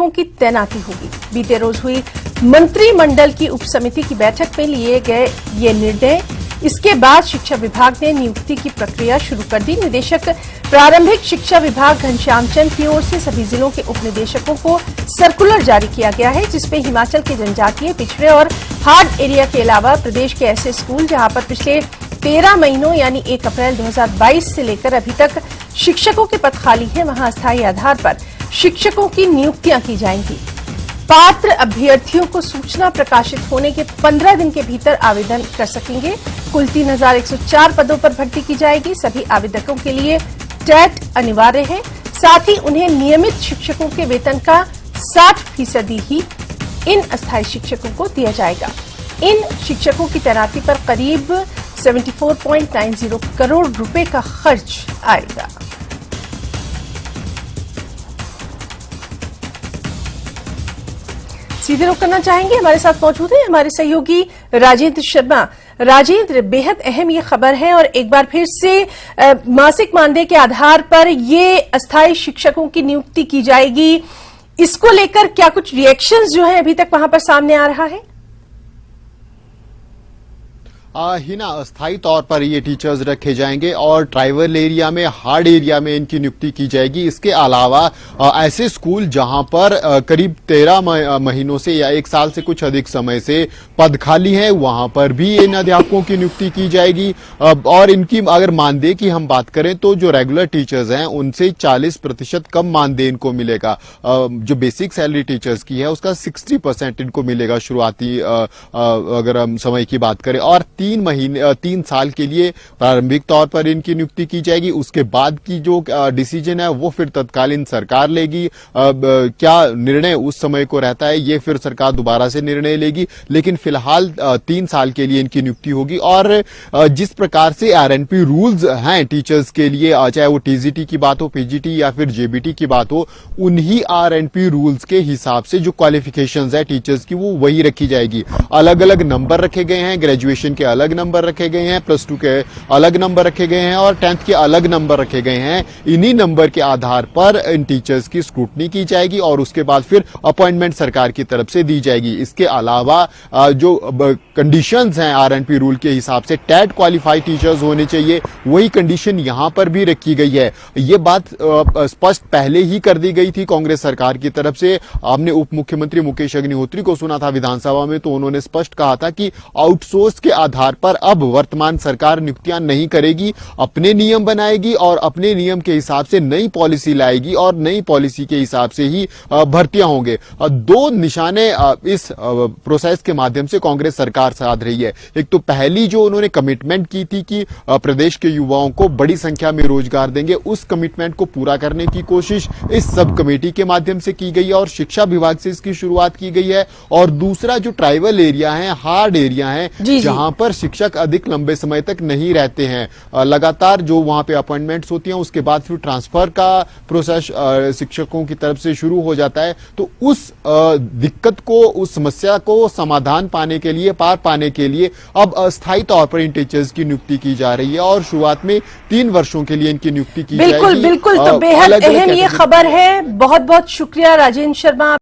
शिक्षकों की तैनाती होगी। बीते रोज हुई मंत्रिमंडल की उपसमिति की बैठक में लिए गए ये निर्णय। इसके बाद शिक्षा विभाग ने नियुक्ति की प्रक्रिया शुरू कर दी। निदेशक प्रारंभिक शिक्षा विभाग घनश्याम चंद की ओर से सभी जिलों के उप निदेशकों को सर्कुलर जारी किया गया है, जिसमें हिमाचल के जनजातीय, पिछड़े और हार्ड एरिया के अलावा प्रदेश के ऐसे स्कूल जहां पर पिछले 13 महीनों यानी 1 अप्रैल 2022 से लेकर अभी तक शिक्षकों के पद खाली हैं, वहां अस्थायी आधार पर शिक्षकों की नियुक्तियां की जाएंगी। पात्र अभ्यर्थियों को सूचना प्रकाशित होने के 15 दिन के भीतर आवेदन कर सकेंगे। कुल 3104 पदों पर भर्ती की जाएगी। सभी आवेदकों के लिए टेट अनिवार्य है। साथ ही उन्हें नियमित शिक्षकों के वेतन का 60% ही इन अस्थायी शिक्षकों को दिया जाएगा। इन शिक्षकों की तैनाती पर करीब 74.90 करोड़ रुपए का खर्च आएगा। सीधे रुख करना चाहेंगे, हमारे साथ मौजूद है हमारे सहयोगी राजेंद्र शर्मा। राजेंद्र, बेहद अहम ये खबर है और एक बार फिर से मासिक मानदेय के आधार पर ये अस्थायी शिक्षकों की नियुक्ति की जाएगी। इसको लेकर क्या कुछ रिएक्शंस जो है अभी तक वहां पर सामने आ रहा है? हिना, अस्थायी तौर पर ये टीचर्स रखे जाएंगे और ट्राइबल एरिया में, हार्ड एरिया में इनकी नियुक्ति की जाएगी। इसके अलावा ऐसे स्कूल जहां पर करीब 13 महीनों से या 1 साल से कुछ अधिक समय से पद खाली है, वहां पर भी इन अध्यापकों की नियुक्ति की जाएगी। और इनकी अगर मानदेय की हम बात करें तो जो रेगुलर टीचर्स हैं उनसे 40% कम मानदेय इनको मिलेगा। जो बेसिक सैलरी टीचर्स की है उसका 60% इनको मिलेगा शुरुआती अगर हम समय की बात करें। और 3 साल के लिए प्रारंभिक तौर पर इनकी नियुक्ति की जाएगी। उसके बाद की जो डिसीजन है वो फिर तत्कालीन सरकार लेगी। क्या निर्णय उस समय को रहता है ये फिर सरकार दोबारा से निर्णय लेगी, लेकिन फिलहाल 3 साल के लिए इनकी नियुक्ति होगी। और जिस प्रकार से आरएनपी रूल्स हैं टीचर्स के लिए, चाहे वो टीजीटी की बात हो, पीजीटी या फिर जेबीटी की बात हो, उन्हीं आरएनपी रूल्स के हिसाब से जो क्वालिफिकेशंस है टीचर्स की वो वही रखी जाएगी। अलग अलग नंबर रखे गए हैं, ग्रेजुएशन के अलग नंबर रखे गए हैं, +2 के अलग नंबर रखे गए हैं और 10th के अलग नंबर रखे गए हैं। इन्हीं नंबर के आधार पर इन टीचर्स की स्क्रूटनी की जाएगी और उसके बाद फिर अपॉइंटमेंट सरकार की तरफ से दी जाएगी। इसके अलावा जो कंडीशंस हैं आरएनपी रूल के हिसाब से, टेट क्वालिफाइड टीचर्स होने चाहिए, वही कंडीशन यहां पर भी रखी गई है। ये बात स्पष्ट पहले ही कर दी गई थी कांग्रेस सरकार की तरफ से। आपने उप मुख्यमंत्री मुकेश अग्निहोत्री को सुना था विधानसभा में, तो उन्होंने स्पष्ट कहा था कि आउटसोर्स के आधार पर अब वर्तमान सरकार नियुक्तियां नहीं करेगी, अपने नियम बनाएगी और अपने नियम के हिसाब से नई पॉलिसी लाएगी और नई पॉलिसी के हिसाब से ही भर्तियां होंगे। 2 निशाने इस प्रोसेस के माध्यम से कांग्रेस सरकार साध रही है। एक तो पहली जो उन्होंने कमिटमेंट की थी कि प्रदेश के युवाओं को बड़ी संख्या में रोजगार देंगे, उस कमिटमेंट को पूरा करने की कोशिश इस सब कमेटी के माध्यम से की गई है और शिक्षा विभाग से इसकी शुरुआत की गई है। और दूसरा जो ट्राइबल एरिया है, हार्ड एरिया है, जहां पर शिक्षक अधिक लंबे समय तक नहीं रहते हैं, लगातार जो वहां पे अपॉइंटमेंट्स होती हैं उसके बाद फिर ट्रांसफर का प्रोसेस शिक्षकों की तरफ से शुरू हो जाता है। तो उस दिक्कत को, उस समस्या को समाधान पाने के लिए, पार पाने के लिए अब अस्थायी तौर पर इन टीचर्स की नियुक्ति की जा रही है और शुरुआत में 3 वर्षों के लिए इनकी नियुक्ति की जाएगी। बिल्कुल, तो बेहद अहम ये खबर है। बहुत बहुत शुक्रिया राजेंद्र शर्मा।